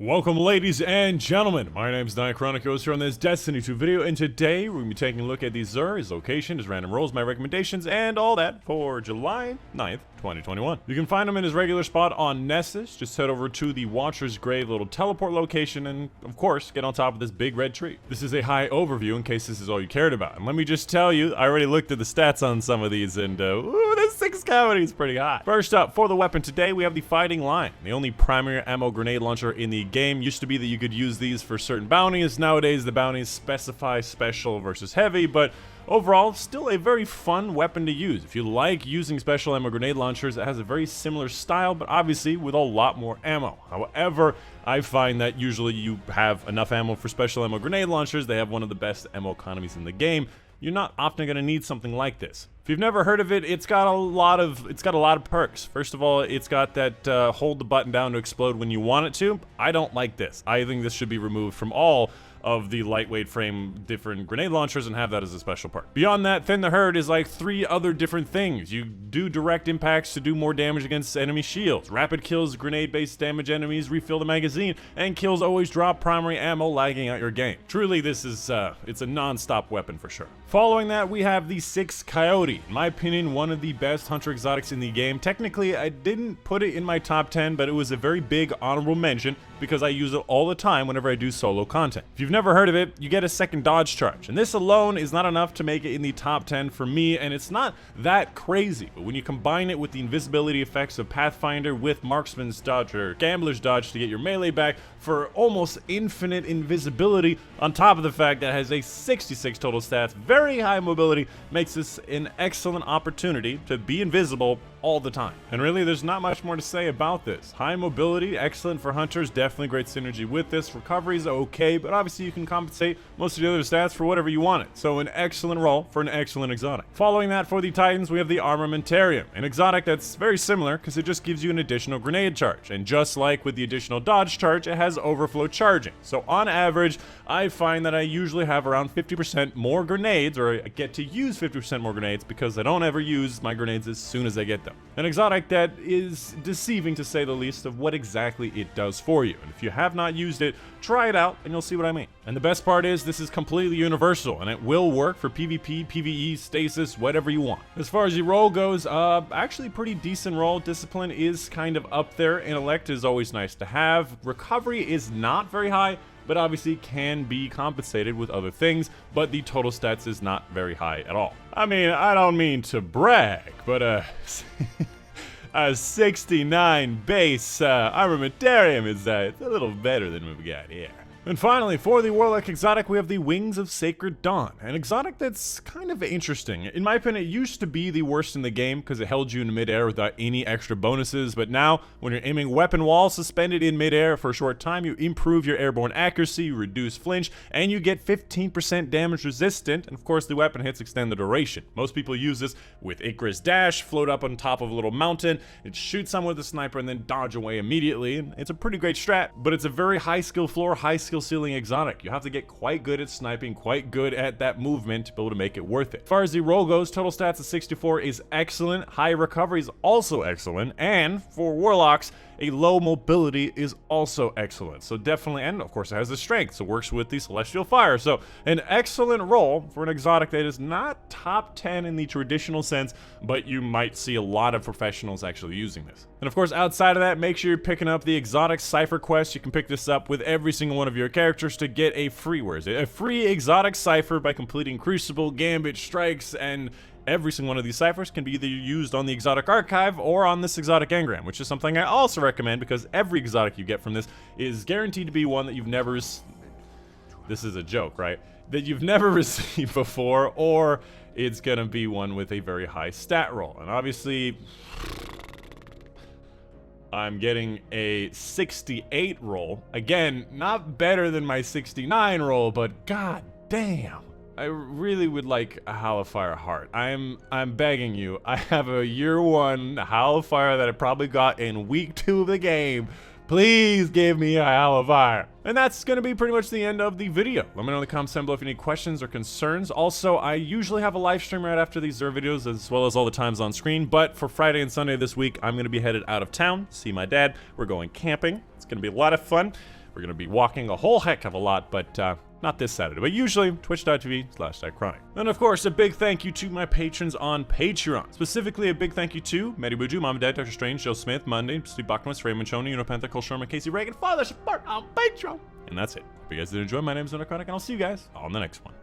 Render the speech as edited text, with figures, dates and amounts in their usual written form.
Welcome, ladies and gentlemen. My name is Dychronic, here on this Destiny 2 video, and today we're going to be taking a look at the Xur, his location, his random rolls, my recommendations, and all that for July 9th, 2021. You can find him in his regular spot on Nessus. Just head over to the Watcher's Grave little teleport location and, of course, get on top of this big red tree. This is a high overview in case this is all you cared about. And let me just tell you, I already looked at the stats on some of these, and ooh, this 6 cavity is pretty high. First up, for the weapon today, we have the Fighting Lion, the only primary ammo grenade launcher in the game. Used to be that you could use these for certain bounties. Nowadays, the bounties specify special versus heavy, but overall, still a very fun weapon to use. If you like using special ammo grenade launchers, it has a very similar style, but obviously with a lot more ammo. However, I find that usually you have enough ammo for special ammo grenade launchers. They have one of the best ammo economies in the game. You're not often going to need something like this. If you've never heard of it, it's got a lot of perks. First of all, it's got that hold the button down to explode when you want it to. I don't like this. I think this should be removed from all of the lightweight frame different grenade launchers and have that as a special perk. Beyond that, Thin the Herd is like 3 other different things. You do direct impacts to do more damage against enemy shields. Rapid kills grenade-based damage enemies, refill the magazine, and kills always drop primary ammo, lagging out your game. Truly, this is it's a non-stop weapon for sure. Following that, we have the 6 Coyote. In my opinion, one of the best hunter exotics in the game. Technically, I didn't put it in my top 10, but it was a very big honorable mention because I use it all the time whenever I do solo content. If you've never heard of it, you get a second dodge charge, and this alone is not enough to make it in the top 10 for me, and it's not that crazy, but when you combine it with the invisibility effects of Pathfinder with Marksman's dodge or Gambler's dodge to get your melee back for almost infinite invisibility, on top of the fact that it has a 66 total stats, very high mobility, makes this an excellent opportunity to be invisible all the time. And really, there's not much more to say about this. High mobility, excellent for hunters, definitely great synergy with this. Recovery is okay, but obviously you can compensate most of the other stats for whatever you want it. So an excellent role for an excellent exotic. Following that, for the Titans, we have the Armamentarium, an exotic that's very similar because it just gives you an additional grenade charge. And just like with the additional dodge charge, it has overflow charging. So on average, I find that I usually have around 50% more grenades, or I get to use 50% more grenades because I don't ever use my grenades as soon as I get them. An exotic that is deceiving to say the least of what exactly it does for you. And if you have not used it, try it out and you'll see what I mean. And the best part is this is completely universal and it will work for PvP, PvE, stasis, whatever you want. As far as your roll goes, actually pretty decent roll. Discipline is kind of up there. Intellect is always nice to have. Recovery is not very high, but obviously can be compensated with other things, but the total stats is not very high at all. I mean, I don't mean to brag, but a 69 base Armamentarium is it's a little better than we've got here. And finally, for the Warlock exotic, we have the Wings of Sacred Dawn, an exotic that's kind of interesting. In my opinion, it used to be the worst in the game because it held you in midair without any extra bonuses, but now, when you're aiming weapon wall suspended in midair for a short time, you improve your airborne accuracy, you reduce flinch, and you get 15% damage resistant, and of course the weapon hits extend the duration. Most people use this with Icarus Dash, float up on top of a little mountain, and shoot someone with a sniper and then dodge away immediately, and it's a pretty great strat, but it's a very high skill floor, high skill ceiling exotic. You have to get quite good at sniping, quite good at that movement to be able to make it worth it. As far as the roll goes, total stats of 64 is excellent, high recovery is also excellent, and for Warlocks, a low mobility is also excellent. So definitely, and of course it has the strength, so it works with the Celestial Fire. So an excellent roll for an exotic that is not top 10 in the traditional sense, but you might see a lot of professionals actually using this. And of course, outside of that, make sure you're picking up the exotic cipher quest. You can pick this up with every single one of your characters to get a free, a free exotic cipher by completing Crucible, Gambit, Strikes, and every single one of these ciphers can be either used on the exotic archive or on this exotic engram, which is something I also recommend because every exotic you get from this is guaranteed to be one that you've never, this is a joke, right? That you've never received before, or it's gonna be one with a very high stat roll. And obviously, I'm getting a 68 roll. Again, not better than my 69 roll, but god damn. I really would like a Hellfire Heart. I'm begging you. I have a year 1 Hellfire that I probably got in week 2 of the game. Please give me a Hellfire. And that's going to be pretty much the end of the video. Let me know in the comments down below if you have any questions or concerns. Also, I usually have a live stream right after these Xur videos, as well as all the times on screen. But for Friday and Sunday this week, I'm going to be headed out of town to see my dad. We're going camping. It's going to be a lot of fun. We're going to be walking a whole heck of a lot, but not this Saturday, but usually twitch.tv/Dychronic. And of course, a big thank you to my patrons on Patreon. Specifically, a big thank you to Mary Buju, Mama Dad, Dr. Strange, Joe Smith, Monday, Steve Bachmanus, Raymond Choney, Unopanther, Cole Sherman, Casey Reagan, Father Support on Patreon. And that's it. Hope you guys did enjoy. My name is Dychronic, and I'll see you guys on the next one.